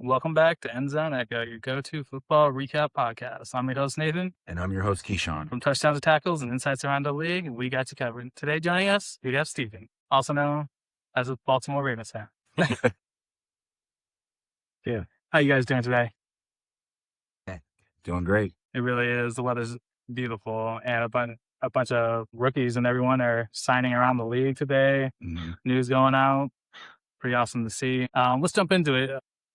Welcome back to End Zone Echo, your go-to football recap podcast. I'm your host, Nathan. And I'm your host, Keyshawn. From touchdowns to tackles and insights around the league, we got you covered. Today joining us, we have Steven, also known as a Baltimore Ravens fan. Yeah. How you guys doing today? Doing great. It really is. The weather's beautiful, and a bunch of rookies and everyone are signing around the league today. Mm-hmm. News going out. Pretty awesome to see. Let's jump into it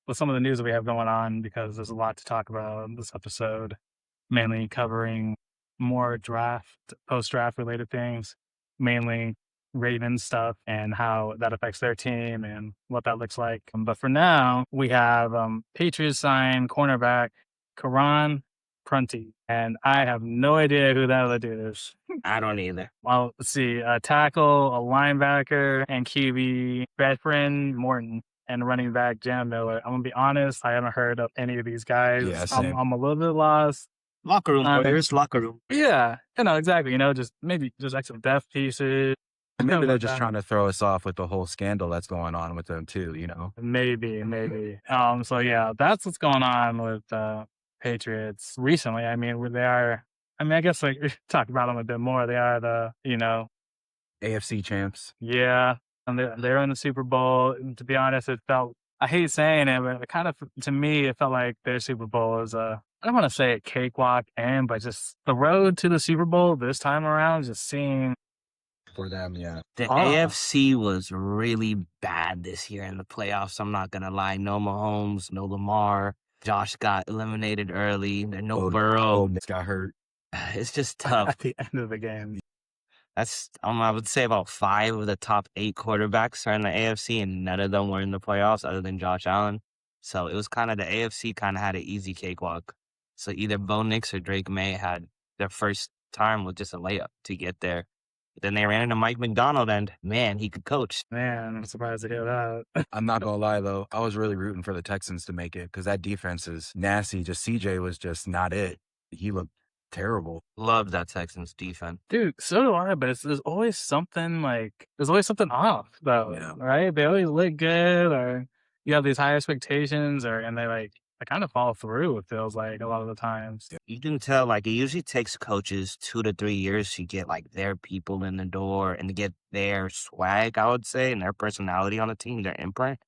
with some of the news that we have going on because there's a lot to talk about in this episode, mainly covering more post-draft related things, mainly Ravens stuff and how that affects their team and what that looks like. But for now, we have Patriots sign cornerback Karan Prunty, and I have no idea who that other dude is. I don't either. Well, let's see, a tackle, a linebacker, and QB, veteran Morton, and running back Jam Miller. I'm going to be honest, I haven't heard of any of these guys. Yeah, same. I'm a little bit lost. Locker room players, locker room. Yeah, exactly. Just maybe just extra depth pieces. Maybe they're just trying to throw us off with the whole scandal that's going on with them too, Maybe. So yeah, that's what's going on with Patriots recently. I guess like we talked about them a bit more. They are the, AFC champs. Yeah, and they're in the Super Bowl. And to be honest, I hate saying it, but it kind of, to me, it felt like their Super Bowl is I don't want to say a cakewalk but just the road to the Super Bowl this time around just seeing For them, yeah. The AFC was really bad this year in the playoffs. I'm not going to lie. No Mahomes, no Lamar. Josh got eliminated early. There's no Burrow. Got hurt. It's just tough. at the end of the game. That's I would say about 5 of the top 8 quarterbacks are in the AFC, and none of them were in the playoffs other than Josh Allen. So it was kind of the AFC kind of had an easy cakewalk. So either Bo Nix or Drake May had their first time with just a layup to get there. Then they ran into Mike McDonald, and man, he could coach. Man, I'm surprised to hear that. I'm not gonna lie though, I was really rooting for the Texans to make it because that defense is nasty. Just CJ was just not it. He looked terrible. Loved that Texans defense. Dude, so do I, but there's always something off though, Yeah. right? They always look good, or you have these high expectations, and they kind of fall through, it feels like a lot of the times. You can tell, it usually takes coaches 2 to 3 years to get, their people in the door and to get their swag, I would say, and their personality on the team, their imprint.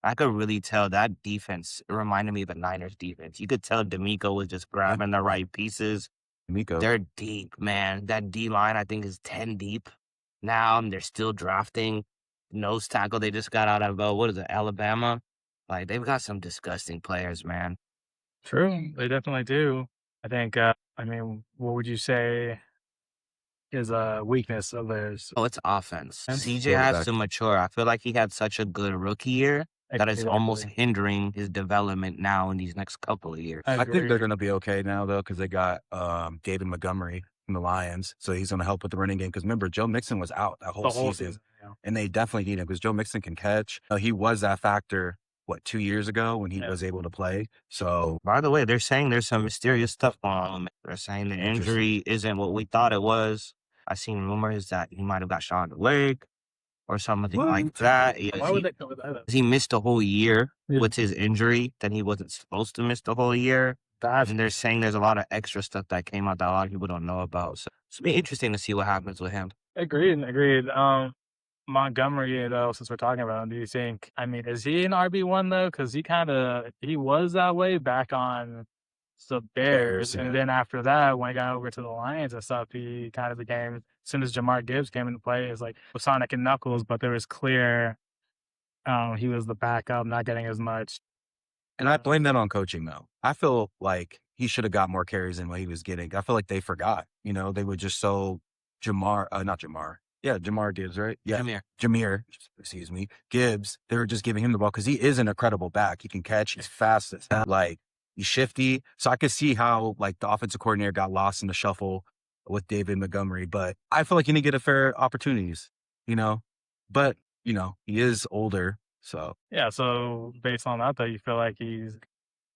I could really tell that defense, it reminded me of the Niners defense. You could tell D'Amico was just grabbing the right pieces. D'Amico. They're deep, man. That D-line, I think, is 10 deep now, and they're still drafting. Nose tackle, they just got out of, Alabama. They've got some disgusting players, man. True, they definitely do. I think, what would you say is a weakness of theirs? Oh, it's offense. And CJ has to mature. I feel like he had such a good rookie year that is almost hindering his development now in these next couple of years. I think they're going to be okay now, though, because they got David Montgomery from the Lions. So he's going to help with the running game. Because remember, Joe Mixon was out that whole season. Yeah. And they definitely need him because Joe Mixon can catch. He was that factor, 2 years ago when he was able to play. So, by the way, they're saying there's some mysterious stuff going on. They're saying the injury isn't what we thought it was. I've seen rumors that he might have got shot in the leg or something like that. Why would they go with that? He missed a whole year with his injury, then he wasn't supposed to miss the whole year. And they're saying there's a lot of extra stuff that came out that a lot of people don't know about. So it'll be interesting to see what happens with him. Agreed. Montgomery, though, since we're talking about him, do you think, is he an RB1 though? Because he was that way back on the Bears. And then after that, when he got over to the Lions and stuff, he kind of became, as soon as Jamar Gibbs came into play, it's like with Sonic and Knuckles, but there was clear he was the backup, not getting as much. And I blame that on coaching, though. I feel like he should have got more carries than what he was getting. I feel like they forgot. They would just Jamar Gibbs, right? Yeah. Jameer, excuse me. Gibbs, they were just giving him the ball because he is an incredible back. He can catch. He's fast. He's shifty. So I could see how, the offensive coordinator got lost in the shuffle with David Montgomery. But I feel like he didn't get a fair opportunities, But, he is older. So. Yeah, so based on that, though, you feel like he's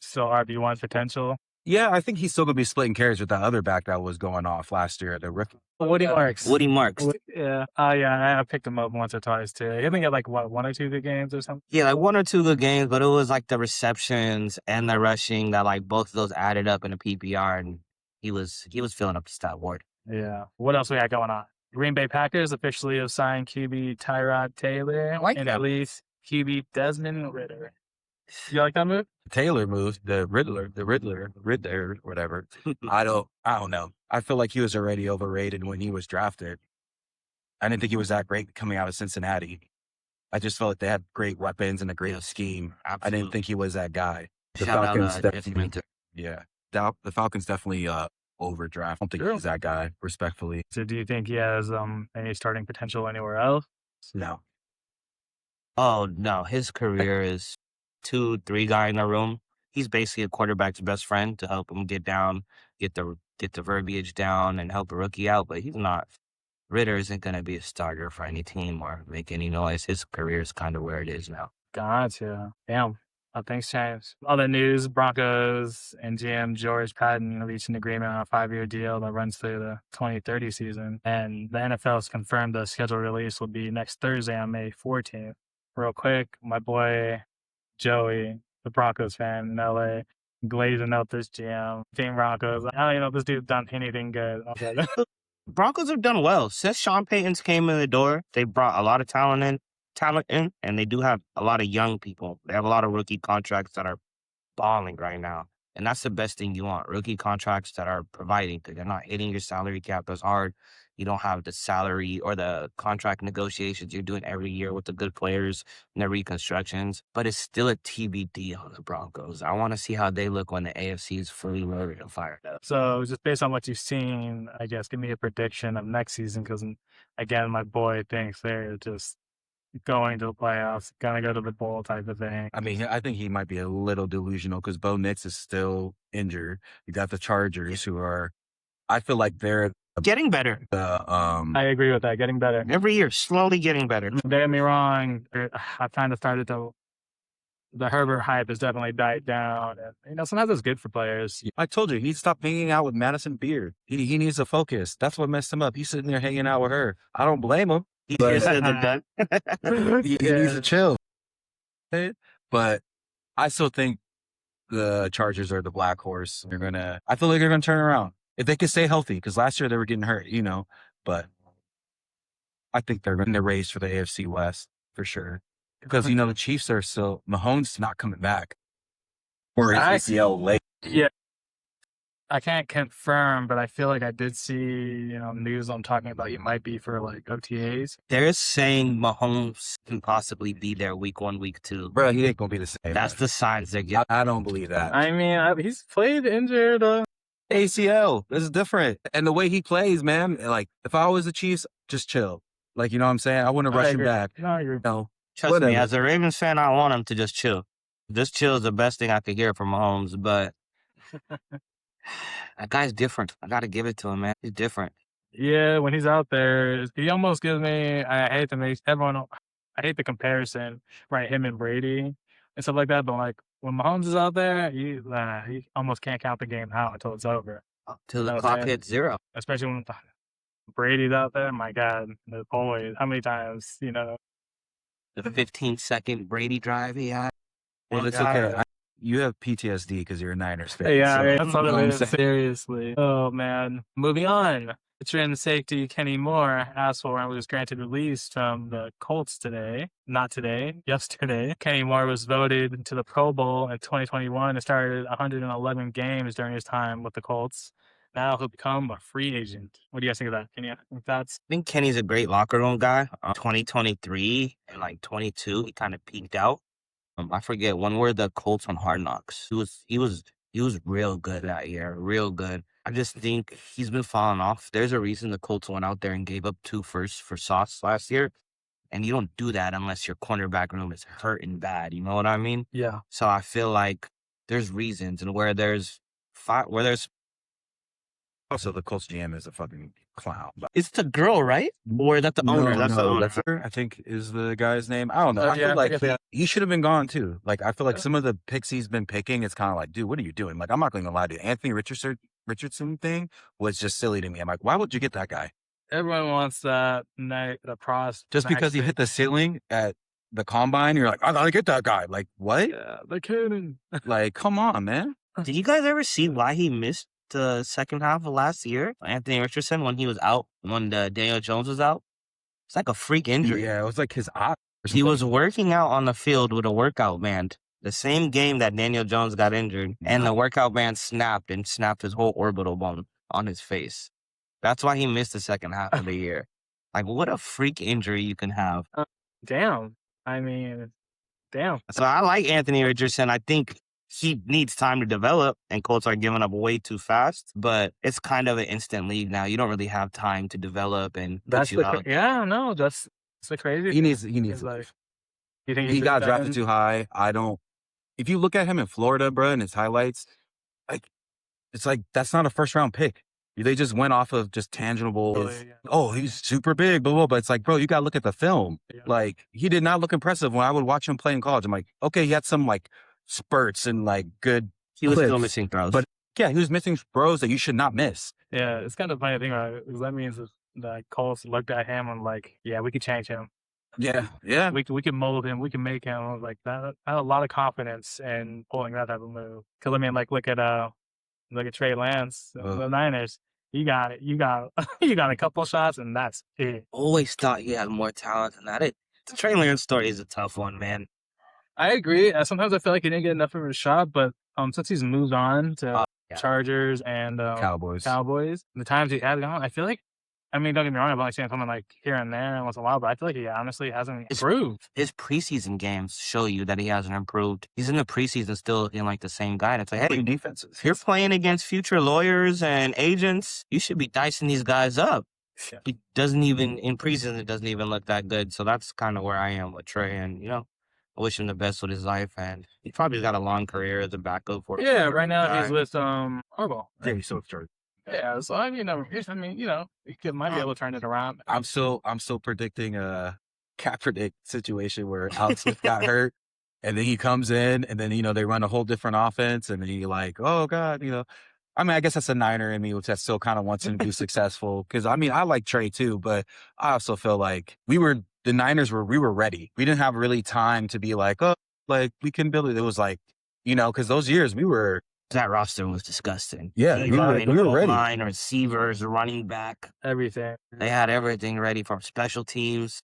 still RB1 potential? Yeah, I think he's still gonna be splitting carries with that other back that was going off last year at the rookie. Woody Marks. Woody Marks. Yeah. Oh, yeah. I picked him up once or twice too. I think he had like what, 1 or 2 good games or something. Yeah, like 1 or 2 good games, but it was like the receptions and the rushing that like both of those added up in a PPR, and he was filling up the stat board. Yeah. What else we got going on? Green Bay Packers officially have signed QB Tyrod Taylor and at least QB Desmond Ritter. You like that move? Taylor moved the Riddler, whatever. I don't know. I feel like he was already overrated when he was drafted. I didn't think he was that great coming out of Cincinnati. I just felt like they had great weapons and a great scheme. Absolutely. I didn't think he was that guy. The Shout out, Falcons Jeff definitely, Minter. the Falcons definitely overdraft. I don't think he's that guy, respectfully. So do you think he has any starting potential anywhere else? No. Oh no, his career is 2, 3 guy in the room. He's basically a quarterback's best friend to help him get the verbiage down and help a rookie out, but he's not. Ritter isn't going to be a starter for any team or make any noise. His career is kind of where it is now. Gotcha. Damn. Things changed. Other news, Broncos and GM George Patton reached an agreement on a 5-year deal that runs through the 2030 season. And the NFL has confirmed the scheduled release will be next Thursday on May 14th. Real quick, my boy Joey, the Broncos fan in LA, glazing up this GM. Team Broncos. I don't even know if this dude's done anything good. Broncos have done well. Since Sean Payton's came in the door, they brought a lot of talent in, and they do have a lot of young people. They have a lot of rookie contracts that are balling right now. And that's the best thing you want. Rookie contracts that are providing, because they're not hitting your salary cap as hard. You don't have the salary or the contract negotiations you're doing every year with the good players and the reconstructions. But it's still a TBD on the Broncos. I want to see how they look when the AFC is fully loaded and fired up. So just based on what you've seen, I guess, give me a prediction of next season, because, again, my boy thinks they're just going to the playoffs, gonna go to the bowl type of thing. I mean, I think he might be a little delusional because Bo Nix is still injured. You got the Chargers, who are, I feel like they're getting better. I agree with that. Getting better every year, slowly getting better. Don't get me wrong. I've kind of started to. The Herbert hype has definitely died down, and sometimes it's good for players. I told you, he stopped hanging out with Madison Beard. He needs to focus. That's what messed him up. He's sitting there hanging out with her. I don't blame him. He But- said that. he needs to chill. But I still think the Chargers are the black horse. I feel like they're gonna turn around if they can stay healthy. Because last year they were getting hurt, But I think they're in the race for the AFC West for sure. Because the Chiefs are still Mahomes not coming back, or his ACL late. Yeah. I can't confirm, but I feel like I did see, news I'm talking about. You might be for like OTAs. They're saying Mahomes can possibly be there week 1, week 2. Bro, he ain't gonna be the same. That's the signs they're getting. I don't believe that. I mean, he's played injured. ACL, this is different, and the way he plays, man. Like if I was the Chiefs, just chill. Like you know what I'm saying. I wouldn't rush him back. No, you're. No, Trust whatever. me, as a Ravens fan, I want him to just chill. Just chill is the best thing I could hear from Mahomes, but that guy's different. I got to give it to him, man. He's different. Yeah, when he's out there, he almost gives me. I hate to make everyone. I hate the comparison, right? Him and Brady and stuff like that. But like when Mahomes is out there, he almost can't count the game out until it's over. Till the clock hits 0. Especially when Brady's out there. My God, there's always how many times The 15-second Brady drive he had. Well, it's okay. You have PTSD because you're a Niners fan. Yeah, so, that's what it is. Seriously. Oh man. Moving on. Veteran safety Kenny Moore asked for and was granted release from the Colts today. Not today, yesterday. Kenny Moore was voted to the Pro Bowl in 2021 and started 111 games during his time with the Colts. Now he'll become a free agent. What do you guys think of that, Kenny? I think Kenny's a great locker room guy. 2023 and like 22, he kind of peaked out. I forget when were the Colts on Hard Knocks. He was real good that year, real good. I just think he's been falling off. There's a reason the Colts went out there and gave up 2 firsts for Sauce last year, and you don't do that unless your cornerback room is hurting bad. You know what I mean? Yeah. So I feel like there's reasons, and where there's Also, the Colts GM is a fucking clown. But It's the girl, right? Or is that the owner? That's the owner. I think is the guy's name. I don't know. I yeah, feel I like forget he should have been gone too. Like I feel like some of the picks he's been picking, it's kind of like, dude, what are you doing? Like I'm not going to lie to you. Anthony Richardson thing was just silly to me. I'm like, why would you get that guy? Everyone wants that the pros. Just because he hit the ceiling at the combine, you're like, I gotta get that guy. Like what? Yeah, the cannon. Like, come on, man. Did you guys ever see why he missed the second half of last year? Anthony Richardson, when he was out, when Daniel Jones was out? It's like a freak injury. Yeah, it was like his eye. He was working out on the field with a workout band. The same game that Daniel Jones got injured, and the workout band snapped his whole orbital bone on his face. That's why he missed the second half of the year. Like, what a freak injury you can have. Damn. I mean, damn. So I like Anthony Richardson. I think he needs time to develop, and Colts are giving up way too fast. But it's kind of an instant league now. You don't really have time to develop and That's put you out. yeah, no, that's the crazy. He needs. It's like, you think He got drafted too high. I don't. If you look at him in Florida, bro, and his highlights, like it's like that's not a first round pick. They just went off of just tangible. Oh, he's super big, blah, blah, but it's like, bro, you got to look at the film. Yeah. Like, he did not look impressive when I would watch him play in college. I'm like, okay, he had some like spurts and like good. He was clips, still missing throws. but yeah, he was missing throws that you should not miss. Yeah, it's kind of funny thing, right? Because that means that Colts looked at him and like, yeah, we could change him. Yeah, yeah. We can mold him. We can make him like that. I had a lot of confidence in pulling that type of move. Because I mean, like, look at Trey Lance, the Niners. You got it. You got a couple shots, and that's it. Always thought he had more talent than that. The Trey Lance story is a tough one, man. I agree. Sometimes I feel like he didn't get enough of a shot, but since he's moved on to Chargers and Cowboys, the times he has gone, I feel like, I mean, don't get me wrong, I've only seen something like here and there once in a while, but I feel like he honestly hasn't improved. His preseason games show you that he hasn't improved. He's in the preseason still in like the same guy. And it's like, hey, defenses. You're playing against future lawyers and agents. You should be dicing these guys up. Yeah. He doesn't even, in preseason, it doesn't even look that good. So that's kind of where I am with Trey. And, I wish him the best with his life. And he probably got a long career as a backup for Yeah, right now he's with Harbaugh. Yeah, he's so true. Yeah, so I mean, he might be able to turn it around. I'm still predicting a Kaepernick situation where Alex Smith got hurt, and then he comes in, and then they run a whole different offense, and then he like, oh god, I mean, I guess that's a Niner in me, which that still kind of wants him to be successful. Because I mean, I like Trey too, but I also feel like we were ready. We didn't have really time to be like, oh, like we can build it. It was like, because those years we were. That roster was disgusting. Yeah, we were ready. Line, receivers, running back, everything. They had everything ready for special teams.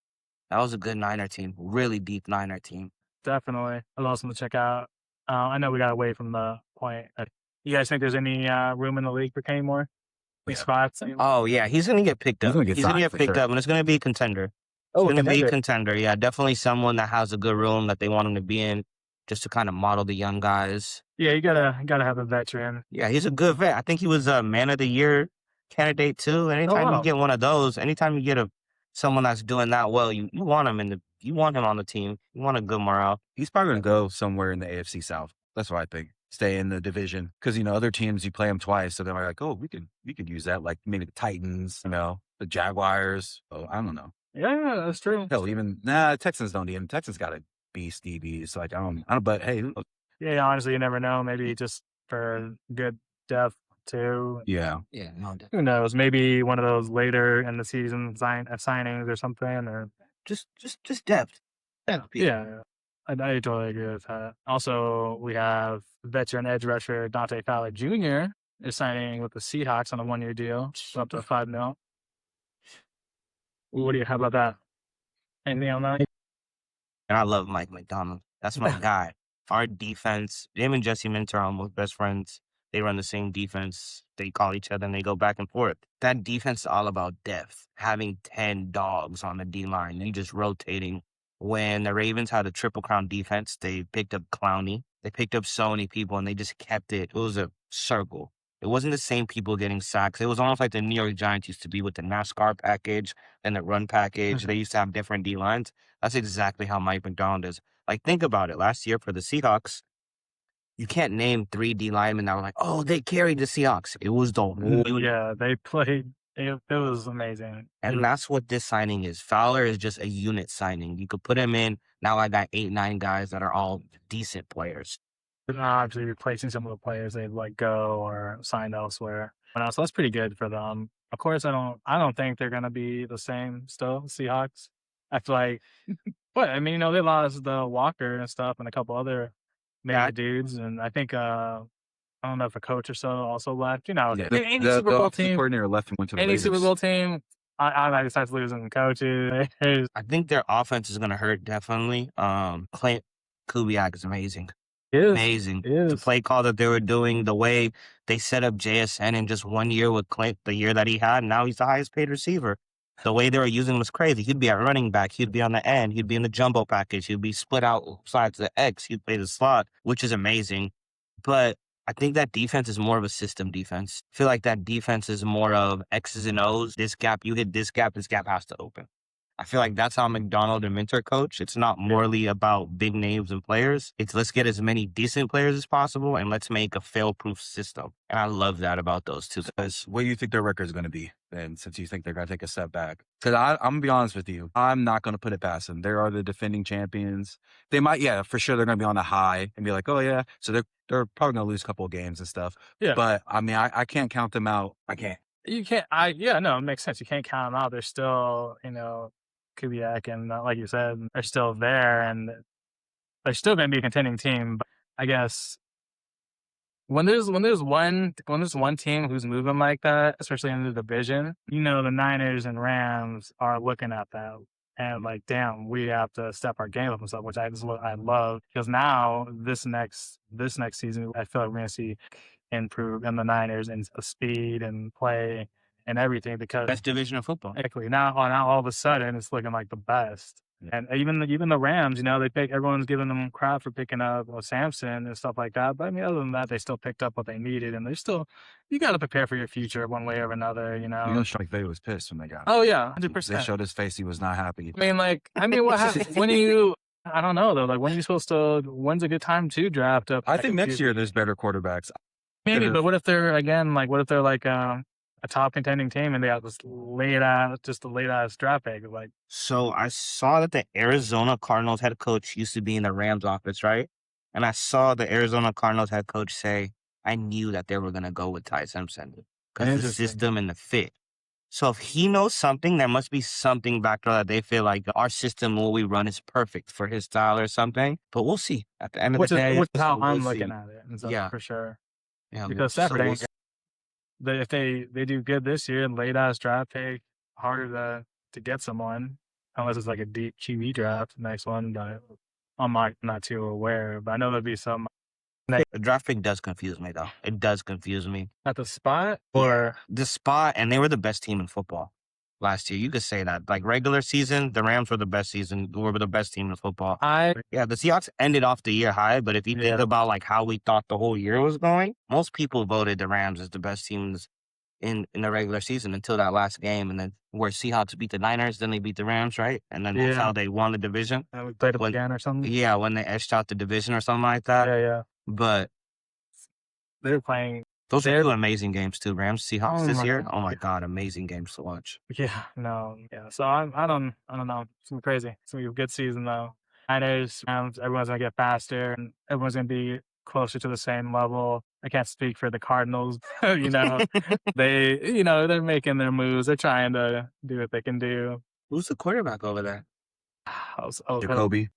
That was a good Niner team, really deep Niner team. Definitely, I'd also to check out. I know we got away from the point. You guys think there's any room in the league for Kenny Moore? Spots? Oh yeah, he's gonna get picked up. He's gonna get picked up, and it's gonna be a contender. It's gonna be a contender. Yeah, definitely someone that has a good room that they want him to be in. Just to kind of model the young guys. Yeah, you gotta have a veteran. Yeah, he's a good vet. I think he was a Man of the Year candidate too. Anytime you get one of those, anytime you get someone that's doing that well, you want him on the team. You want a good morale. He's probably gonna go somewhere in the AFC South. That's what I think. Stay in the division because other teams you play them twice, so they're like, oh, we could use that. Like maybe the Titans, the Jaguars. Oh, I don't know. Yeah, that's true. Hell, even Texans don't even. Texans got a beast DBs. Like I don't. But hey, yeah, honestly, you never know. Maybe just for good depth too. Yeah. No, who knows? Maybe one of those later in the season signings or something, or just depth. Yeah, I totally agree with that. Also, we have veteran edge rusher Dante Fowler Jr. is signing with the Seahawks on a 1-year deal, up to $5 million. How about that? Anything on that? And I love Mike McDonald. That's my guy. Our defense, him and Jesse Minter are almost best friends. They run the same defense. They call each other and they go back and forth. That defense is all about depth. Having 10 dogs on the D-line and just rotating. When the Ravens had a Triple Crown defense, they picked up Clowney. They picked up so many people and they just kept it. It was a circle. It wasn't the same people getting sacks. It was almost like the New York Giants used to be with the NASCAR package and the run package. They used to have different D-lines. That's exactly how Mike McDonald is. Like, think about it. Last year for the Seahawks, you can't name 3D linemen that were like, oh, they carried the Seahawks. It was the whole. Yeah, they played. It was amazing. And that's what this signing is. Fowler is just a unit signing. You could put him in. Now I got 8, 9 guys that are all decent players. Obviously replacing some of the players they've let go or signed elsewhere. So that's pretty good for them. Of course, I don't think they're gonna be the same still, Seahawks. I feel like but I mean, they lost the Walker and stuff and a couple other major dudes. And I think I don't know if a coach or so also left. Yeah, Any the Super Bowl offensive team, coordinator left and went to the any Raiders. Super Bowl team, I decided losing coaches. I think their offense is going to hurt, definitely. Clint Kubiak is amazing. Amazing. The play call that they were doing, the way they set up JSN in just 1 year with Clint, the year that he had, now he's the highest paid receiver. The way they were using him was crazy. He'd be at running back. He'd be on the end. He'd be in the jumbo package. He'd be split out sides of the X. He'd play the slot, which is amazing. But I think that defense is more of a system defense. I feel like that defense is more of X's and O's. This gap, you hit this gap has to open. I feel like that's how McDonald and Minter coach. It's not morely about big names and players. It's let's get as many decent players as possible and let's make a fail-proof system. And I love that about those two guys. What do you think their record is going to be then, since you think they're going to take a step back? Because I'm going to be honest with you. I'm not going to put it past them. They are the defending champions. They might, yeah, for sure, they're going to be on the high and be like, oh, yeah. So they're probably going to lose a couple of games and stuff. Yeah. But, I mean, I can't count them out. I can't. You can't. No, it makes sense. You can't count them out. They're still, Kubiak and like you said, they're still there and they're still going to be a contending team. But I guess when there's one team who's moving like that, especially in the division, the Niners and Rams are looking at that and like, damn, we have to step our game up and stuff, which is what I love, because now this next season, I feel like we're going to see improve in the Niners in speed and play and everything, because Best division of football. exactly now all of a sudden it's looking like the best. And even the Rams, everyone's giving them crap for picking up Samson and stuff like that. But I mean, other than that, they still picked up what they needed, and you got to prepare for your future one way or another. Strike Bay was pissed when they got him. Oh yeah, They 100%. showed his face; he was not happy. What happens when you? I don't know though. Like, when are you supposed to? When's a good time to draft up? I think next year there's better quarterbacks. Maybe, but what if they're like a top contending team and they have this late ass draft pick? Like, so I saw that the Arizona Cardinals head coach used to be in the Rams office, right? And I saw the Arizona Cardinals head coach say, I knew that they were going to go with Ty Simpson because the system and the fit. So if he knows something, there must be something back there that they feel like our system, what we run, is perfect for his style or something. But we'll see at the end of the day. Which is how I'm looking at it. And so, Yeah. for sure. Yeah, Because Stafford, if they do good this year, late ass draft pick, harder to get someone unless it's like a deep QB draft next one. But I'm not too aware. But I know there'll be some. The draft pick does confuse me though. It does confuse me. At the spot or the spot, and they were the best team in football last year. You could say that. Like regular season, the Rams were the best team in football. The Seahawks ended off the year high, but if you think about like how we thought the whole year was going, most people voted the Rams as the best teams in the regular season until that last game, and then where Seahawks beat the Niners, then they beat the Rams, right? And then that's how they won the division. And we played them again or something. Yeah, when they edged out the division or something like that. Yeah. But they were playing. Those are two amazing games too. Rams, Seahawks this year. God. Oh my God, amazing games to watch. Yeah, no, yeah. So I don't know. It's gonna be crazy. It's gonna be a good season though. Niners, Rams, everyone's gonna get faster and everyone's gonna be closer to the same level. I can't speak for the Cardinals. They're making their moves. They're trying to do what they can do. Who's the quarterback over there? Jacoby,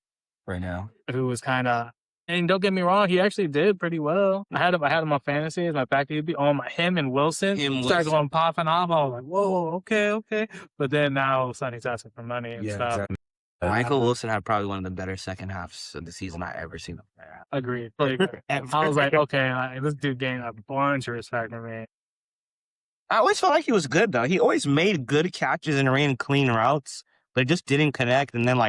right now. Who was kind of. And don't get me wrong, he actually did pretty well. I had him on fantasy as my back DB. Him and Wilson started going popping off. I was like, whoa, okay. But then now all of a sudden he's asking for money and stuff. Exactly. Michael Wilson had probably one of the better second halves of the season I ever seen. Agreed. I was like, okay, this dude gained a bunch of respect from me. I always felt like he was good though. He always made good catches and ran clean routes, but it just didn't connect. And then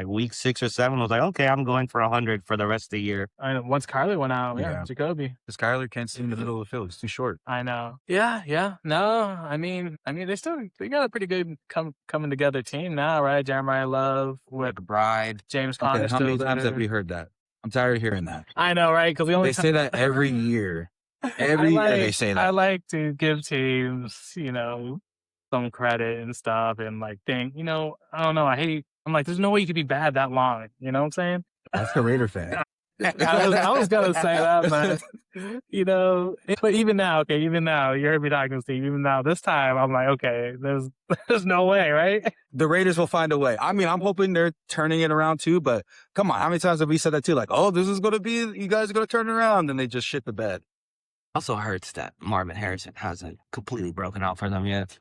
week 6 or 7, I was like, okay, I'm going for 100 for the rest of the year. I know, once Kyler went out, Jacoby. Because Kyler can't see in the middle of the field. He's too short. I know. Yeah. No, I mean, they got a pretty good coming together team now, right? Jeremiah Love with Bride, James Conner. How many times have we heard that? I'm tired of hearing that. I know, right? Because the only They say that every year. Every year they say I that. like to give teams, some credit and stuff, and like think, I don't know. I'm like, there's no way you could be bad that long. You know what I'm saying? That's the Raider fan. I was gonna say that, but but even now, you heard me talking, Steve. Even now, this time, I'm like, okay, there's no way, right? The Raiders will find a way. I mean, I'm hoping they're turning it around too, but come on, how many times have we said that too? Like, oh, this is going to be, you guys are going to turn it around, and they just shit the bed. Also hurts that Marvin Harrison hasn't completely broken out for them yet.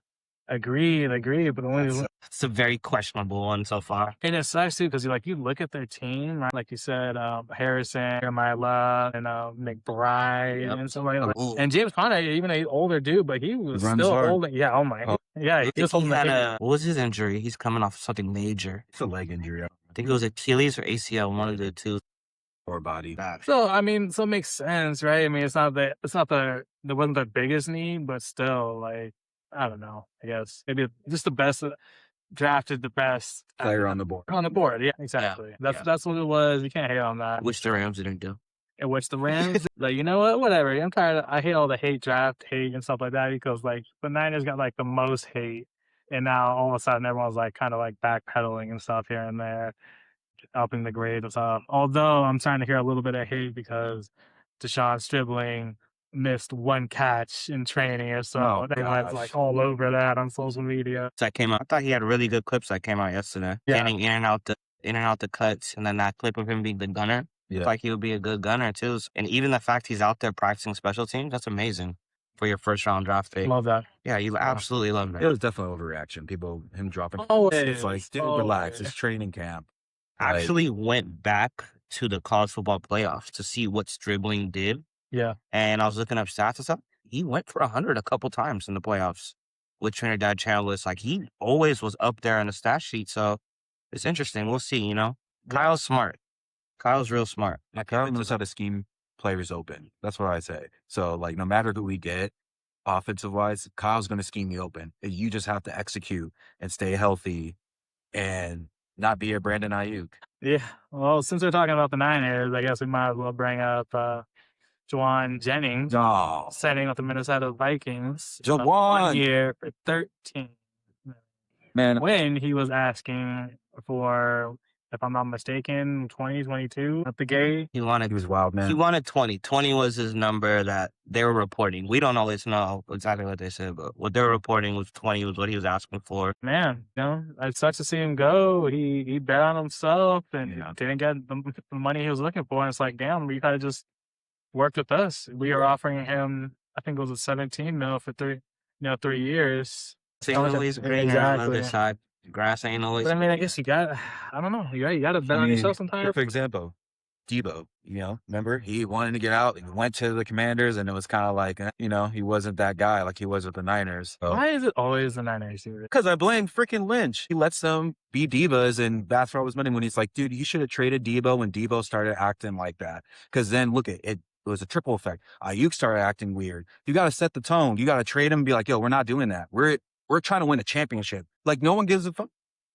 Agreed, but only It's a very questionable one so far. and it sucks too because you look at their team, right? Like you said, Harrison, Jeremiah Love, and McBride, and somebody like and James Conner, even an older dude, but he was still holding. Yeah, oh my, yeah, he was holding. What was his injury? He's coming off something major. It's a leg injury. I think it was Achilles or ACL, one of the two. Or body. So I mean, so it makes sense, right? I mean, it wasn't the biggest need, but still, like, I don't know. I guess maybe just the best drafted the best Player on the board. On the board, yeah, exactly. That's what it was. You can't hate on that. Which the Rams didn't do. In which the Rams, like, you know what? Whatever. I'm tired. I hate all the draft hate and stuff like that because like the Niners got like the most hate, and now all of a sudden everyone's like kind of like backpedaling and stuff here and there, upping the grade and stuff. Although I'm starting to hear a little bit of hate because Deshaun Stribling missed one catch in training or so. Everyone's like all over that on social media. That came out. I thought he had really good clips that came out yesterday. Yeah. Getting in and out the cuts, and then that clip of him being the gunner. Yeah. It's like he would be a good gunner too. And even the fact he's out there practicing special teams, that's amazing for your first round draft pick. Love that. Yeah, you absolutely love that. It was definitely overreaction. him dropping. It's like, dude, relax. It's training camp. Actually went back to the college football playoffs to see what Stribling did. Yeah. And I was looking up stats and stuff. He went for 100 a couple times in the playoffs with Trinidad Chandler. It's like he always was up there in the stat sheet. So it's interesting. We'll see, Kyle's smart. Kyle's real smart. Yeah, Kyle knows how to scheme players open. That's what I say. So, like, no matter who we get, offensive-wise, Kyle's going to scheme you open. You just have to execute and stay healthy and not be a Brandon Ayuk. Yeah. Well, since we're talking about the Niners, I guess we might as well bring up Juwan Jennings, setting with the Minnesota Vikings. Juwan! 1 year for 13. Man. When he was asking for, if I'm not mistaken, 2022 at the gate. He was wild, man. He wanted 20. 20 was his number that they were reporting. We don't always know exactly what they said, but what they were reporting was 20 was what he was asking for. Man, it sucks to see him go. He bet on himself and didn't get the money he was looking for. And it's like, damn, we gotta just worked with us. We were offering him, I think it was a 17 mil for 3 years. St. Louis green on the other side. Grass ain't always. But I mean, I guess I don't know. You got to bet on yourself sometimes. For example, Debo, remember he wanted to get out. He went to the Commanders, and it was kind of like, he wasn't that guy like he was with the Niners. So. Why is it always the Niners? Because I blame freaking Lynch. He lets them be divas and bath for all his money when he's like, dude, you should have traded Debo when Debo started acting like that. Because then look at it. It was a triple effect. Ayuk started acting weird. You got to set the tone. You got to trade him and be like, yo, we're not doing that. We're trying to win a championship. Like, no one gives a fuck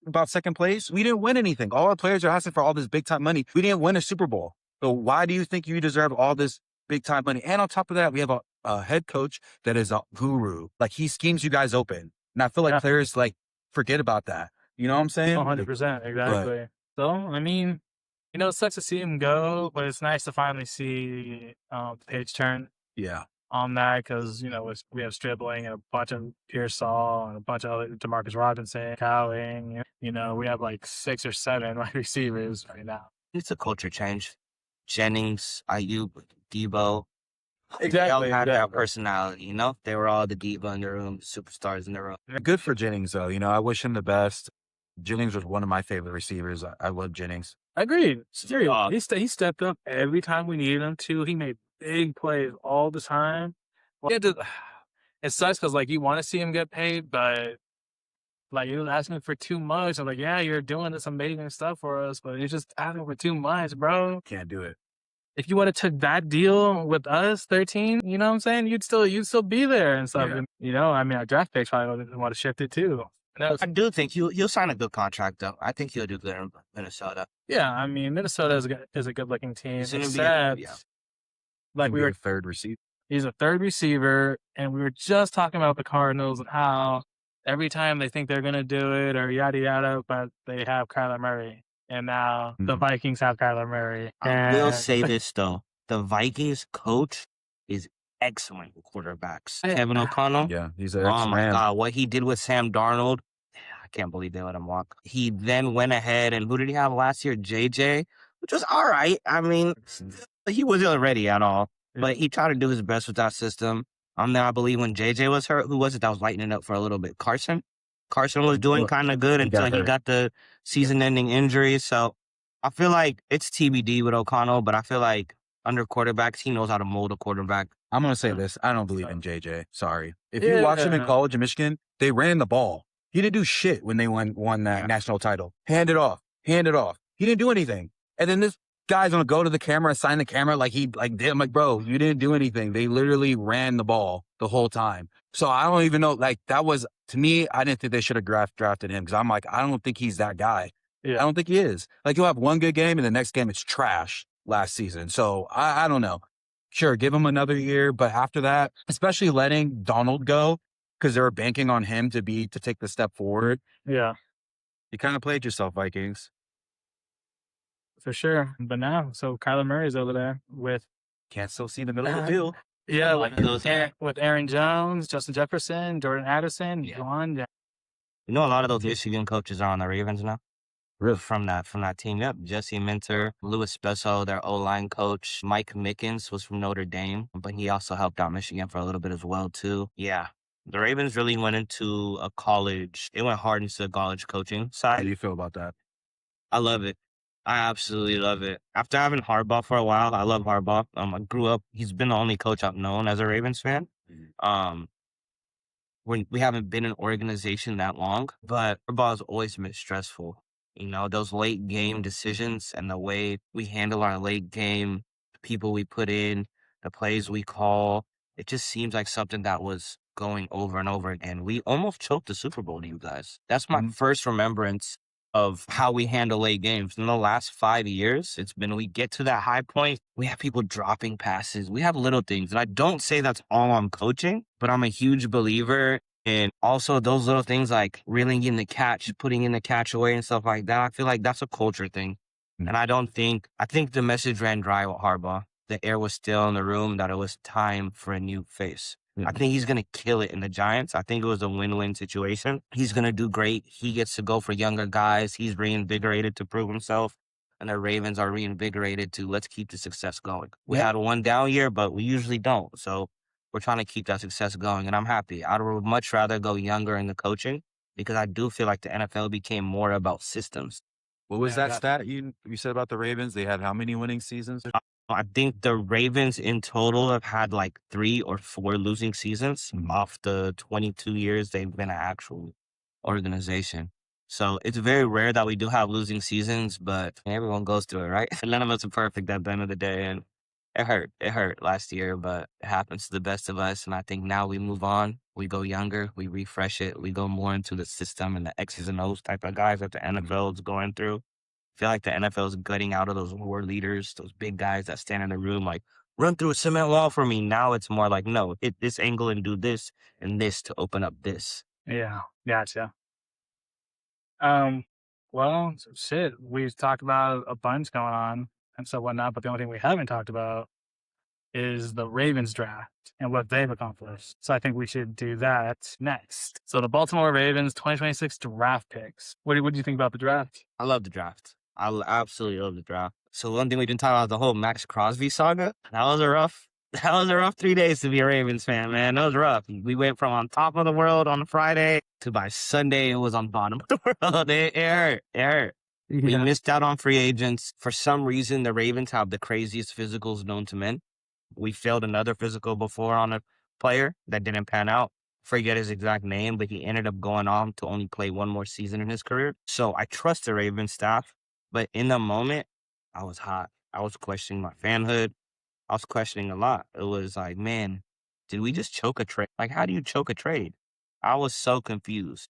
about second place. We didn't win anything. All our players are asking for all this big time money. We didn't win a Super Bowl. So why do you think you deserve all this big time money? And on top of that, we have a head coach that is a guru. Like, he schemes you guys open. And I feel like players forget about that. You know what I'm saying? 100%. Exactly. So, I mean, it sucks to see him go, but it's nice to finally see the page turn. Yeah. On that, because we have Stribling and a bunch of Pearsall and a bunch of other Demarcus Robinson, Cowling. We have like 6 or 7 wide receivers right now. It's a culture change. Jennings, Ayuk, Debo. Exactly. They all had that personality, They were all the diva in the room, the superstars in the room. Good for Jennings, though. I wish him the best. Jennings was one of my favorite receivers. I love Jennings. Agreed. Seriously. He stepped up every time we needed him to. He made big plays all the time. It sucks because you want to see him get paid, but you're asking for too much. I'm like, yeah, you're doing this amazing stuff for us, but you're just asking for too much, bro. Can't do it. If you would have took that deal with us, 13, you know what I'm saying? You'd still be there and stuff. Yeah. And, I mean, our draft picks probably would want to shift it too. No, I do think he'll sign a good contract though. I think he'll do good in Minnesota. yeah, I mean, Minnesota is a good looking team, He's gonna be except yeah. like He'll we be were, a third receiver. he's a third receiver, and we were just talking about the Cardinals and how every time they think they're gonna do it or yada yada, but they have Kyler Murray, and now the Mhm. Vikings have Kyler Murray. I will And say this though. The Vikings coach is excellent with quarterbacks. Kevin O'Connell. Yeah, he's an Oh my ex-Ram. God, what he did with Sam Darnold, I can't believe they let him walk. He then went ahead and who did he have last year? JJ, which was all right. I mean, he wasn't ready at all, but he tried to do his best with that system. Then I believe when JJ was hurt, who was it that was lighting it up for a little bit? Carson? Carson was doing Well, kind of good he until got he hurt. got the season-ending injury. So I feel like it's TBD with O'Connell, but I feel like under quarterbacks, he knows how to mold a quarterback. I'm gonna say this. I don't believe in JJ. Sorry. If you watched him in college in Michigan, they ran the ball. He didn't do shit when they won that national title. Hand it off. Hand it off. He didn't do anything. And then this guy's gonna go to the camera and sign the camera like he like did. I'm like, bro, you didn't do anything. They literally ran the ball the whole time. So I don't even know. Like that was to me. I didn't think they should have drafted him because I'm like, I don't think he's that guy. I don't think he is. Like he'll have one good game and the next game it's trash last season. So I don't know. Sure, give him another year, but after that, especially letting Donald go because they were banking on him to take the step forward. yeah, You kind of played yourself, Vikings. for sure. But now, so Kyler Murray's over there with Can't still see the middle of the field. yeah, Like those- with Aaron Jones, Justin Jefferson, Jordan Addison, Yeah. Juwan. You know, a lot of those Michigan coaches are on the Ravens now. Really? From that team. Yep. Jesse Minter, Louis Spesso, their O-line coach. Mike Mickens was from Notre Dame, but he also helped out Michigan for a little bit as well, too. Yeah. The Ravens really went into a college. It went hard into the college coaching How do side. you feel about that? I love it. I absolutely love it. After having Harbaugh for a while, I love Harbaugh. I grew up, he's been the only coach I've known as a Ravens fan. Um, we haven't been an organization that long, but Harbaugh's always been stressful. You know, those late game decisions and the way we handle our late game, the people we put in, the plays we call, it just seems like something that was going over and over. And we almost choked the Super Bowl to you guys. That's my first remembrance of how we handle late games. In the last 5 years, it's been we get to that high point, we have people dropping passes, we have little things. And I don't say that's all on coaching, but I'm a huge believer in also those little things like reeling in the catch, putting in the catch away and stuff like that. I feel like that's a culture thing. And I think the message ran dry with Harbaugh. The air was still in the room that it was time for a new face. I think he's going to kill it in the Giants. I think it was a win-win situation. He's going to do great. He gets to go for younger guys. He's reinvigorated to prove himself. And the Ravens are reinvigorated to let's keep the success going. We had one down year, but we usually don't. So we're trying to keep that success going. And I'm happy. I would much rather go younger in the coaching because I do feel like the NFL became more about systems. What was that stat you said about the Ravens? They had how many winning seasons? I think the Ravens in total have had like 3 or 4 losing seasons off the 22 years they've been an actual organization. So it's very rare that we do have losing seasons, but everyone goes through it, right? None of us are perfect at the end of the day. And it hurt. It hurt last year, but it happens to the best of us. And I think now we move on. We go younger. We refresh it. We go more into the system and the X's and O's type of guys that the NFL is going through. I feel like the NFL is gutting out of those war leaders, those big guys that stand in the room like, run through a cement wall for me. Now it's more like, no, hit this angle and do this and this to open up this. Yeah, gotcha. Well, shit, we've talked about a bunch going on and so whatnot, but the only thing we haven't talked about is the Ravens draft and what they've accomplished. So I think we should do that next. So the Baltimore Ravens 2026 draft picks. What do you think about the draft? I love the draft. Absolutely love the draft. So one thing we didn't talk about the whole Max Crosby saga. That was a rough 3 days to be a Ravens fan, man. That was rough. We went from on top of the world on Friday to by Sunday it was on bottom of the world. It hurt. It hurt. We missed out on free agents. For some reason, the Ravens have the craziest physicals known to men. We failed another physical before on a player that didn't pan out. Forget his exact name, but he ended up going on to only play one more season in his career. So I trust the Ravens staff, but in the moment, I was hot. I was questioning my fanhood. I was questioning a lot. It was like, man, did we just choke a trade? Like, how do you choke a trade? I was so confused.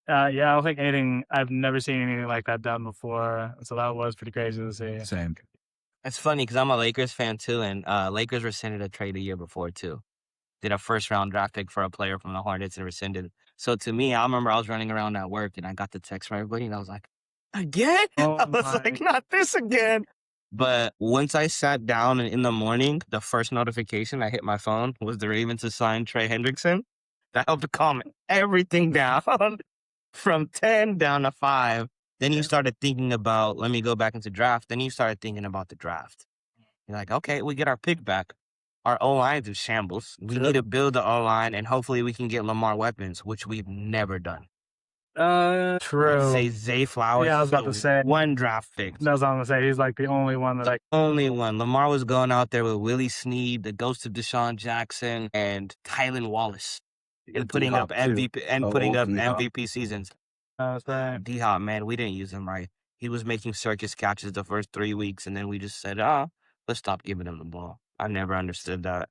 Yeah, I don't think anything. I've never seen anything like that done before, so that was pretty crazy to see. Same. It's funny because I'm a Lakers fan too, and Lakers rescinded a trade a year before too. Did a first round draft pick for a player from the Hornets and rescinded. So to me, I remember I was running around at work and I got the text from everybody and I was like, again? Oh I was my! like, not this again. But once I sat down and in the morning, the first notification I hit my phone was the Ravens assigned Trey Hendrickson. That helped to calm everything down from 10 down to 5. Then you started thinking about, let me go back into draft. Then you started thinking about the draft. You're like, okay, we get our pick back. Our O-line's in shambles. We need to build the O-line, and hopefully we can get Lamar weapons, which we've never done. True. Zay Flowers. Yeah, I was about to say. One draft pick. That's what I'm gonna say. He's like the only one that Only one. Lamar was going out there with Willie Snead, the ghost of Deshaun Jackson, and Tylan Wallace, and putting up MVP seasons. D-Hop, man, we didn't use him right. He was making circus catches the first 3 weeks, and then we just said, let's stop giving him the ball. I never understood that.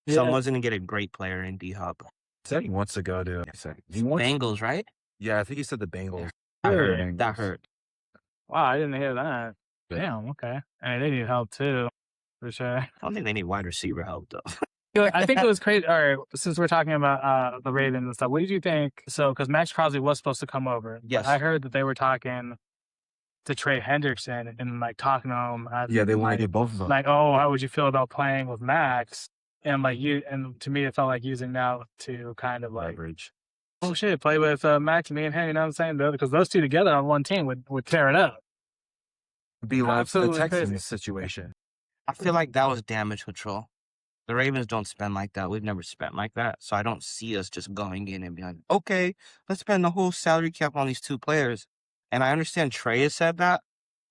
Yeah. Someone's going to get a great player in D-Hop. Said he wants to go to Bengals, right? Yeah, I think he said the Bengals. That hurt. Wow, I didn't hear that. Yeah. Damn, okay. And they need help too, for sure. I don't think they need wide receiver help, though. I think it was crazy. All right, since we're talking about the Ravens and stuff, what did you think? So, because Max Crosby was supposed to come over. Yes. I heard that they were talking to Trey Hendrickson and like talking to him. Yeah, they want like, to get both of them. Like, oh, how would you feel about playing with Max? And like and to me, it felt like using that to kind of like leverage. Oh shit, play with Max, me, and him. You know what I'm saying? Because those two together on one team would tear it up. Be like the Absolutely Texans crazy. situation. I feel like that was damage control. The Ravens don't spend like that. We've never spent like that. So I don't see us just going in and being like, okay, let's spend the whole salary cap on these two players. And I understand Trey has said that,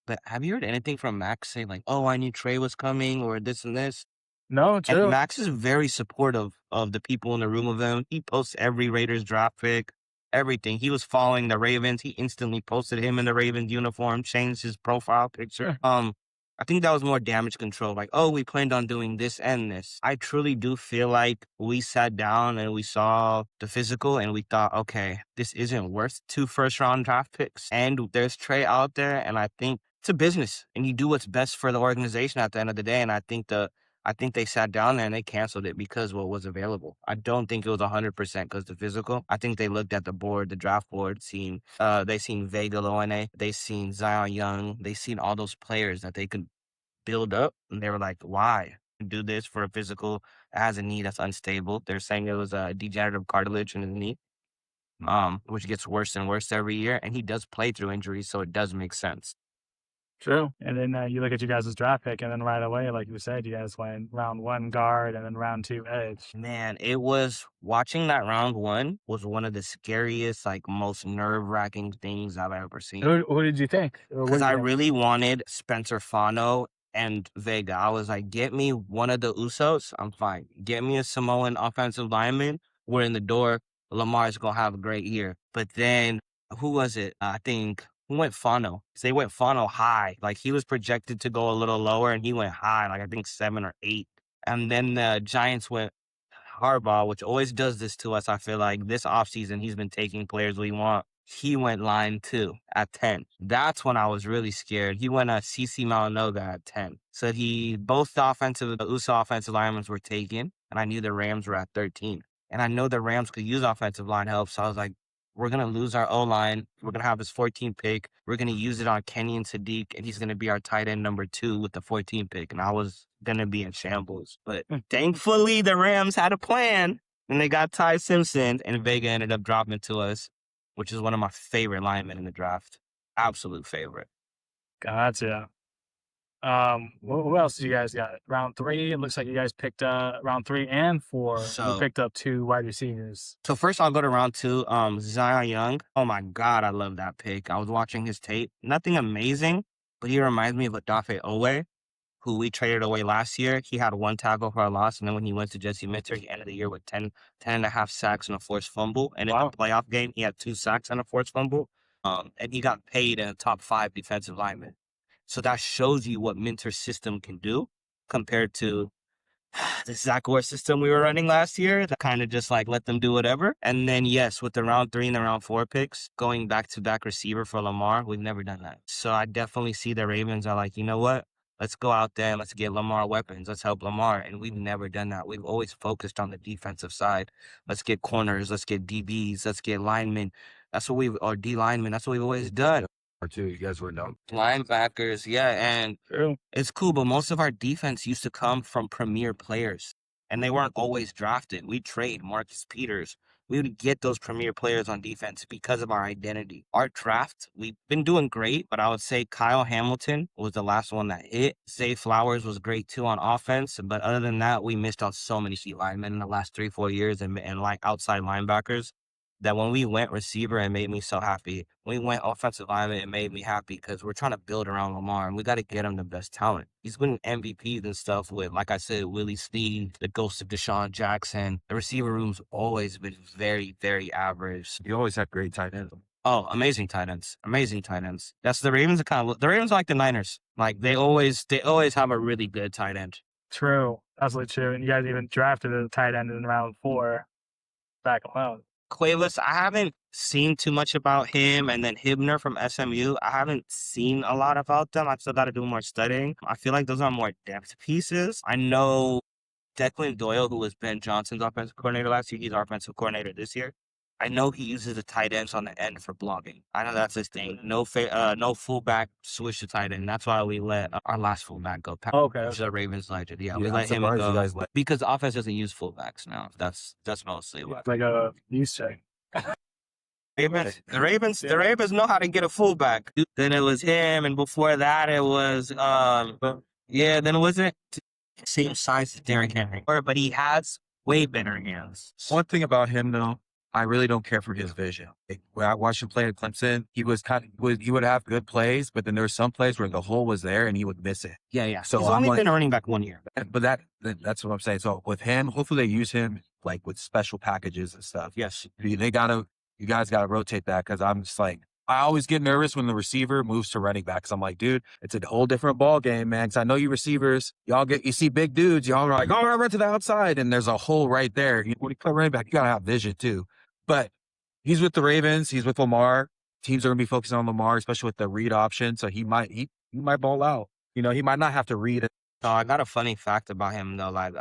but have you heard anything from Max saying like, oh, I knew Trey was coming or this and this? No, And true. Max is very supportive of the people in the room of him. He posts every Raiders draft pick, everything. He was following the Ravens. He instantly posted him in the Ravens uniform, changed his profile picture. I think that was more damage control. Like, oh, we planned on doing this and this. I truly do feel like we sat down and we saw the physical and we thought, okay, this isn't worth 2 first-round draft picks. And there's Trey out there, and I think it's a business, and you do what's best for the organization at the end of the day. And I think they sat down there and they canceled it because what was available. I don't think it was 100% because the physical. I think they looked at the board, the draft board, they seen Vega Loane, they seen Zion Young, they seen all those players that they could build up, and they were like, why do this for a physical that has a knee that's unstable? They're saying it was a degenerative cartilage in his knee, which gets worse and worse every year, and he does play through injuries, so it does make sense. True. And then you look at you guys' draft pick, and then right away, like you said, you guys went round 1 guard and then round 2 edge. Man, it was watching that round 1 was one of the scariest, like most nerve-wracking things I've ever seen. Who did you think? Because I really wanted Spencer Fano and Vega. I was like, get me one of the Usos, I'm fine. Get me a Samoan offensive lineman, we're in the door. Lamar's going to have a great year. But then, who was it? I think, who went Fano? They went Fano high. Like, he was projected to go a little lower, and he went high, like I think 7 or 8. And then the Giants went Harbaugh, which always does this to us. I feel like this offseason, he's been taking players we want. He went line 2 at 10. That's when I was really scared. He went CC Malanoga at 10. So both the USA offensive linemen were taken, and I knew the Rams were at 13. And I know the Rams could use offensive line help, so I was like, we're going to lose our O-line. We're going to have this 14th pick. We're going to use it on Kenyon Sadiq, and he's going to be our tight end number 2 with the 14th pick. And I was going to be in shambles. But thankfully, the Rams had a plan, and they got Ty Simpson, and Vega ended up dropping to us, which is one of my favorite linemen in the draft. Absolute favorite. Gotcha. Who else do you guys got? Round 3, it looks like you guys picked round 3 and 4. You picked up 2 wide receivers. So first I'll go to round 2. Zion Young. Oh my God, I love that pick. I was watching his tape. Nothing amazing, but he reminds me of Odafe Owe, who we traded away last year. He had 1 tackle for a loss, and then when he went to Jesse Minter, he ended the year with 10 and a half sacks and a forced fumble. And in the playoff game, he had 2 sacks and a forced fumble. And he got paid in a top 5 defensive lineman. So that shows you what Minter's system can do compared to the Zach Orr system we were running last year that kind of just like let them do whatever. And then, yes, with the round 3 and the round 4 picks, going back to back receiver for Lamar, we've never done that. So I definitely see the Ravens are like, you know what? Let's go out there and let's get Lamar weapons. Let's help Lamar. And we've never done that. We've always focused on the defensive side. Let's get corners. Let's get DBs. Let's get linemen. Or D linemen. That's what we've always done. Or two, you guys were dumb. Linebackers, yeah. And True. it's cool, but most of our defense used to come from premier players, and they weren't always drafted. We'd trade Marcus Peters. We would get those premier players on defense because of our identity. Our draft, we've been doing great, but I would say Kyle Hamilton was the last one that hit. Zay Flowers was great too on offense, but other than that, we missed on so many D linemen in the last 3-4 years and like outside linebackers. That when we went receiver, it made me so happy. When we went offensive lineman, it made me happy because we're trying to build around Lamar and we got to get him the best talent. He's winning MVPs and stuff with, like I said, Willie Snead, the ghost of Deshaun Jackson. The receiver room's always been very, very average. You always had great tight ends. Oh, amazing tight ends. Amazing tight ends. That's the Ravens the Ravens are like the Niners. Like they always have a really good tight end. True. Absolutely true. And you guys even drafted a tight end in round 4 back alone. Cuevas, I haven't seen too much about him, and then Hibner from SMU. I haven't seen a lot about them. I still got to do more studying. I feel like those are more depth pieces. I know Declan Doyle, who was Ben Johnson's offensive coordinator last year, he's our offensive coordinator this year. I know he uses the tight ends on the end for blocking. I know that's his thing. No fullback switch to tight end. That's why we let our last fullback go. Okay. Which is a Ravens legend. Yeah, Yeah, we I'm let him surprised go you guys let- because the offense doesn't use fullbacks now. That's mostly what. Like a use check. The Ravens know how to get a fullback. Then it was him, and before that it was then it wasn't same size as Derrick Henry, but he has way better hands. One thing about him though, I really don't care for his vision. Like, when I watched him play at Clemson, he would have good plays, but then there were some plays where the hole was there and he would miss it. Yeah. So he's I'm only like- been a running back 1 year. But that's what I'm saying. So with him, hopefully they use him like with special packages and stuff. Yes. You guys gotta rotate that because I'm just like, I always get nervous when the receiver moves to running back. Cause I'm like, dude, it's a whole different ball game, man. Cause I know you receivers, you see big dudes, y'all are like, oh, run to the outside. And there's a hole right there. When you play running back, you gotta have vision too. But he's with the Ravens, he's with Lamar. Teams are gonna be focusing on Lamar, especially with the read option. So he might ball out. You know, he might not have to read it. So I got a funny fact about him though. Like,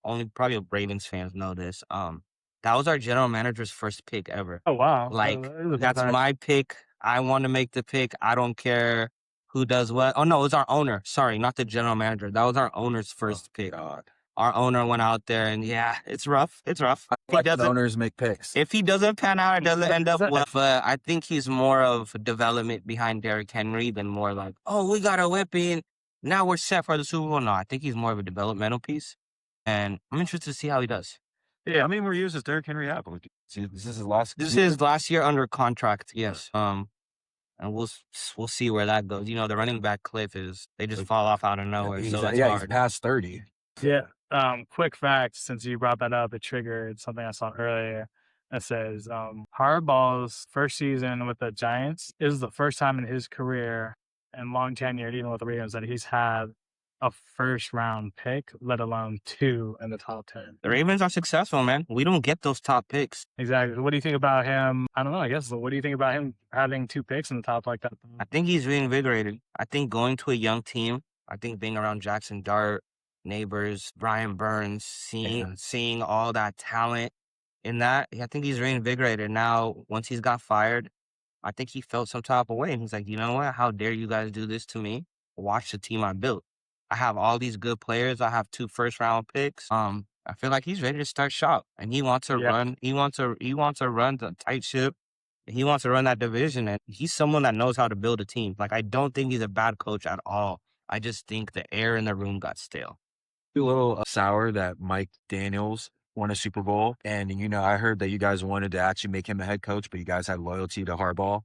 only probably Ravens fans know this. That was our general manager's first pick ever. Oh, wow. Like, That is a that's fact. my pick. I want to make the pick. I don't care who does what. Oh, no, it was our owner. Sorry, not the general manager. That was our owner's first pick. God. Our owner went out there and yeah, it's rough. It's rough. Like the owners make picks. If he doesn't pan out, it doesn't end up Is that- well. But I think he's more of development behind Derrick Henry than more like, oh, we got a weapon. Now we're set for the Super Bowl. No, I think he's more of a developmental piece. And I'm interested to see how he does. Yeah, how many more years does Derrick Henry have? This is his last. This is his last year under contract, yes. And we'll see where that goes. You know, the running back cliff is they just fall off out of nowhere. He's, So it's he's hard. past 30. Yeah. Quick fact, since you brought that up, it triggered something I saw earlier that says Harbaugh's first season with the Giants is the first time in his career and long tenure, even with the Ravens, that he's had a first round pick, let alone 2 in the top 10. The Ravens are successful, man. We don't get those top picks. Exactly. What do you think about him? I don't know. I guess. What do you think about him having 2 picks in the top like that? I think he's reinvigorated. I think going to a young team, I think being around Jackson Dart, Neighbors, Brian Burns, seeing all that talent in that, I think he's reinvigorated. Now, once he's got fired, I think he felt some type of way. And he's like, you know what? How dare you guys do this to me? Watch the team I built. I have all these good players. I have 2 first-round picks. I feel like he's ready to start shop, and he wants to run. He wants to run the tight ship. He wants to run that division, and he's someone that knows how to build a team. Like, I don't think he's a bad coach at all. I just think the air in the room got stale. A little sour that Mike Daniels won a Super Bowl, and you know, I heard that you guys wanted to actually make him a head coach, but you guys had loyalty to Harbaugh.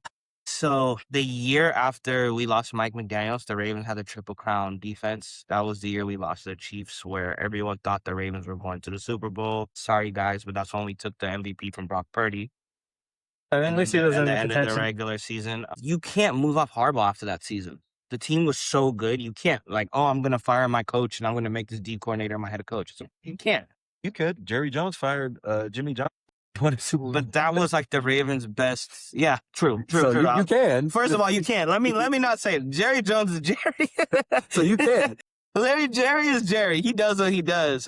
So the year after we lost Mike McDaniels, the Ravens had the Triple Crown defense. That was the year we lost the Chiefs, where everyone thought the Ravens were going to the Super Bowl. Sorry, guys, but that's when we took the MVP from Brock Purdy. And at least he was At in the the end of the contention. regular season. You can't move off Harbaugh after that season. the team was so good. You can't like, oh, I'm gonna fire my coach and I'm gonna make this D coordinator my head coach. So you can't. You could. Jerry Jones fired Jimmy Johnson. Won a Super Bowl. But that was like the Ravens' best. Yeah, true. So you can. First of all, you can't. Let me not say it. Jerry Jones is Jerry. So you can. Jerry is Jerry. He does what he does.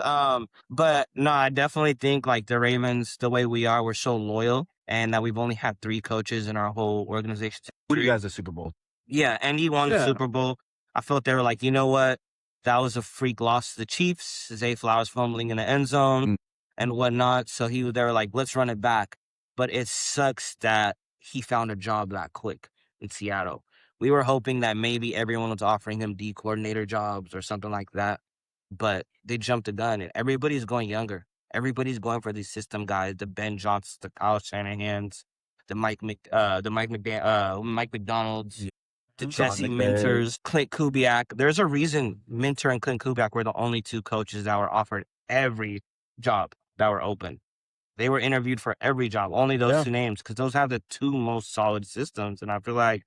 But no, I definitely think like the Ravens, the way we are, we're so loyal, and that we've only had 3 coaches in our whole organization. What do you guys the Super Bowl? Yeah, and he won the Super Bowl. I felt they were like, you know what? That was a freak loss to the Chiefs. Zay Flowers fumbling in the end zone and whatnot. So they were like, let's run it back. But it sucks that he found a job that quick in Seattle. We were hoping that maybe everyone was offering him D coordinator jobs or something like that. But they jumped the gun, and everybody's going younger. Everybody's going for these system guys, the Ben Johnsons, the Kyle Shanahans, the Mike McDonald's, the Jesse Minters, Clint Kubiak. There's a reason Minter and Clint Kubiak were the only 2 coaches that were offered every job that were open. They were interviewed for every job, only those 2 names, because those have the 2 most solid systems. And I feel like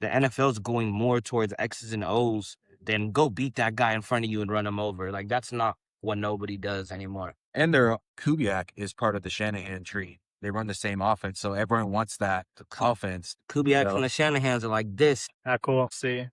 the NFL is going more towards X's and O's than go beat that guy in front of you and run him over. Like, that's not what nobody does anymore. And their Kubiak is part of the Shanahan tree. They run the same offense, so everyone wants that offense. Kubiak and the Shanahans are like this. Cool. See,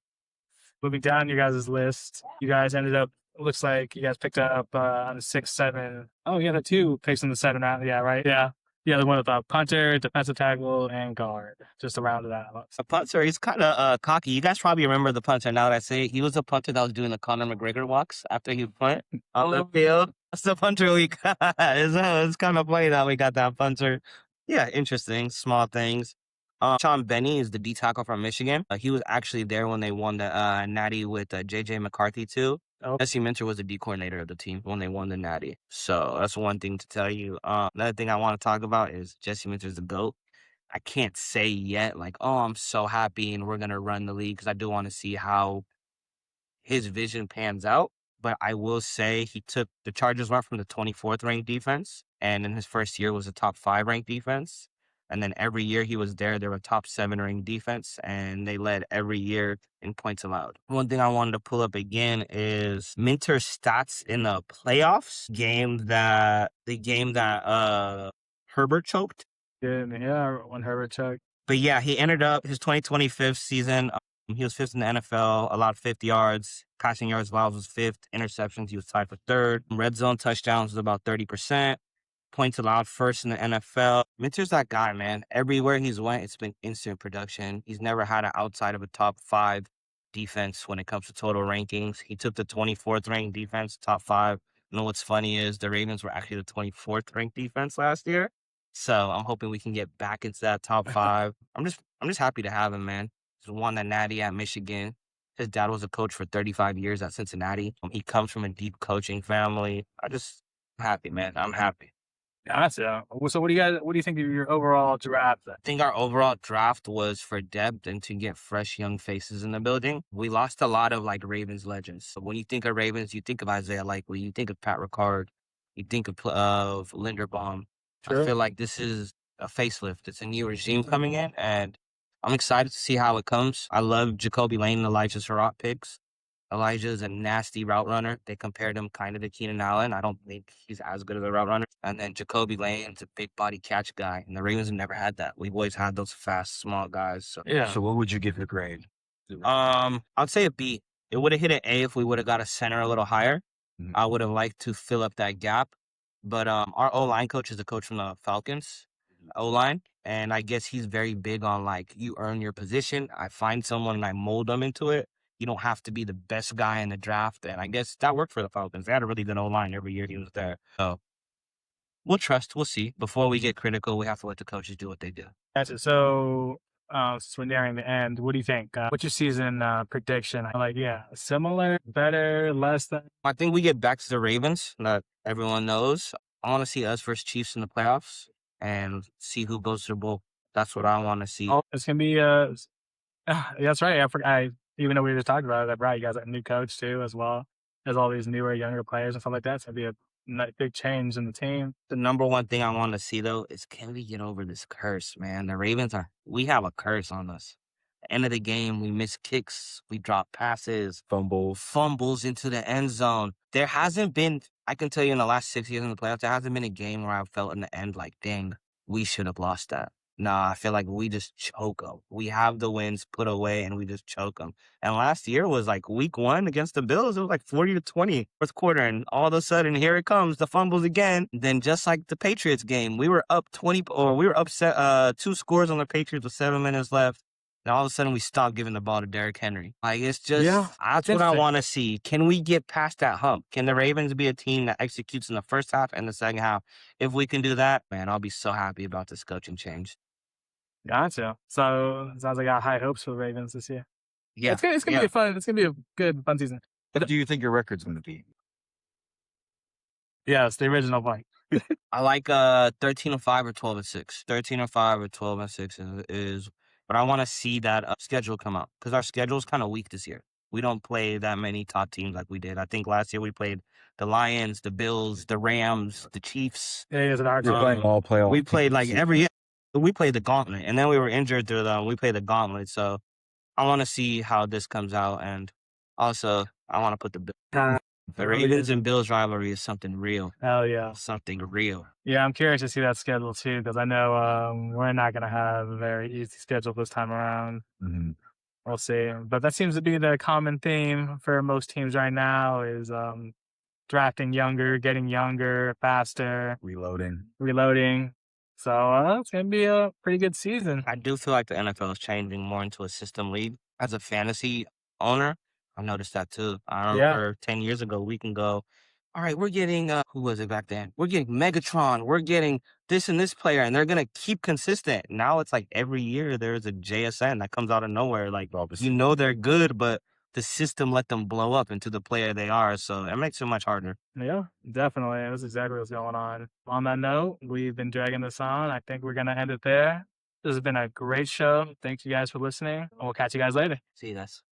moving down your guys' list, you guys ended up. Looks like you guys picked up on the 6, 7. Oh, yeah, the 2 picks in the 7 round. Yeah, right. Yeah. Yeah, the one with punter, defensive tackle, and guard, just to round it out. A punter, he's kind of cocky. You guys probably remember the punter. Now that I say it, he was a punter that was doing the Conor McGregor walks after he punt on the field. That's the punter we got. It's kind of funny that we got that punter. Yeah, interesting. Small things. Sean Benny is the D tackle from Michigan. He was actually there when they won the Natty with J.J. McCarthy too. Jesse Minter was the D coordinator of the team when they won the Natty. So that's one thing to tell you. Another thing I want to talk about is Jesse Minter's the GOAT. I can't say yet, like, oh, I'm so happy and we're going to run the league, because I do want to see how his vision pans out. But I will say the Chargers went from the 24th ranked defense, and in his first year was a top 5 ranked defense. And then every year he was there, they were a top 7 ranked defense, and they led every year in points allowed. One thing I wanted to pull up again is Minter's stats in the playoffs, the game that Herbert choked. Yeah, when Herbert choked. But yeah, he ended up his 2025 season. He was 5th in the NFL, allowed 50 yards. Passing yards allowed was 5th. Interceptions, he was tied for 3rd. Red zone touchdowns was about 30%. Points allowed 1st in the NFL. Minter's that guy, man. Everywhere he's went, it's been instant production. He's never had an outside of a top 5 defense when it comes to total rankings. He took the 24th ranked defense, top 5. You know what's funny is the Ravens were actually the 24th ranked defense last year. So I'm hoping we can get back into that top 5. I'm just happy to have him, man. He's won that Natty at Michigan. His dad was a coach for 35 years at Cincinnati. He comes from a deep coaching family. I'm happy, man. I'm happy. Gotcha. So what do you think of your overall draft then? I think our overall draft was for depth and to get fresh young faces in the building. We lost a lot of like Ravens legends. So when you think of Ravens, you think of Isaiah Likely, you think of Pat Ricard, you think of Linderbaum. Sure. I feel like this is a facelift. It's a new regime coming in, and I'm excited to see how it comes. I love Jacoby Lane and Elijah Surratt picks. Elijah is a nasty route runner. They compared him kind of to Keenan Allen. I don't think he's as good as a route runner. And then Jacoby Lane's a big body catch guy. And the Ravens have never had that. We've always had those fast, small guys. So yeah. So what would you give the grade? I'd say a B. It would have hit an A if we would have got a center a little higher. Mm-hmm. I would have liked to fill up that gap. But our O-line coach is a coach from the Falcons O-line. And I guess he's very big on, like, you earn your position. I find someone and I mold them into it. You don't have to be the best guy in the draft. And I guess that worked for the Falcons. They had a really good O-line every year he was there. So we'll see. Before we get critical, we have to let the coaches do what they do. Gotcha. So since we're nearing the end, what do you think? What's your season prediction? Like, similar, better, less than? I think we get back to the Ravens that everyone knows. I want to see us versus Chiefs in the playoffs and see who goes to the Bowl. That's what I want to see. Oh, it's going to be, that's right. Even though we were just talking about it, right, you guys have a new coach too, as well as all these newer, younger players and stuff like that. So it'd be a big change in the team. The number one thing I want to see, though, is can we get over this curse, man? The Ravens we have a curse on us. End of the game, we miss kicks, we drop passes, Fumbles. fumbles into the end zone. There hasn't been, I can tell you in the last 6 years in the playoffs, there hasn't been a game where I felt in the end like, dang, we should have lost that. Nah, I feel like we just choke them. We have the wins put away and we just choke them. And last year was like week 1 against the Bills. It was like 40-20 fourth quarter. And all of a sudden, here it comes, the fumbles again. Then just like the Patriots game, we were up 20, or we were up 2 scores on the Patriots with 7 minutes left. And all of a sudden, we stopped giving the ball to Derrick Henry. Like, it's just, that's what I want to see. Can we get past that hump? Can the Ravens be a team that executes in the first half and the second half? If we can do that, man, I'll be so happy about this coaching change. Gotcha. So it sounds like I got high hopes for the Ravens this year. Yeah. It's gonna be fun. It's gonna be a good, fun season. What do you think your record's going to be? Yeah, it's the original point. I like 13-5 or 12-6. 13-5 or 12-6 is but I want to see that schedule come out because our schedule is kind of weak this year. We don't play that many top teams like we did. I think last year we played the Lions, the Bills, the Rams, the Chiefs. Yeah, it's an hard You're playing all playoff. We played like every year. We played the gauntlet, and then we were injured through them. We played the gauntlet, so I want to see how this comes out, and also I want to put the Ravens and Bills rivalry is something real. Hell yeah. Something real. Yeah, I'm curious to see that schedule too, because I know we're not going to have a very easy schedule this time around. Mm-hmm. We'll see. But that seems to be the common theme for most teams right now is drafting younger, getting younger, faster. Reloading. So it's going to be a pretty good season. I do feel like the NFL is changing more into a system league. As a fantasy owner, I noticed that too. I remember 10 years ago, we can go, all right, we're getting, who was it back then? We're getting Megatron. We're getting this and this player, and they're going to keep consistent. Now it's like every year there's a JSN that comes out of nowhere. Like, you know they're good, but the system let them blow up into the player they are. So it makes it much harder. Yeah, definitely. That's exactly what's going on. On that note, we've been dragging this on. I think we're going to end it there. This has been a great show. Thank you guys for listening. We'll catch you guys later. See you guys.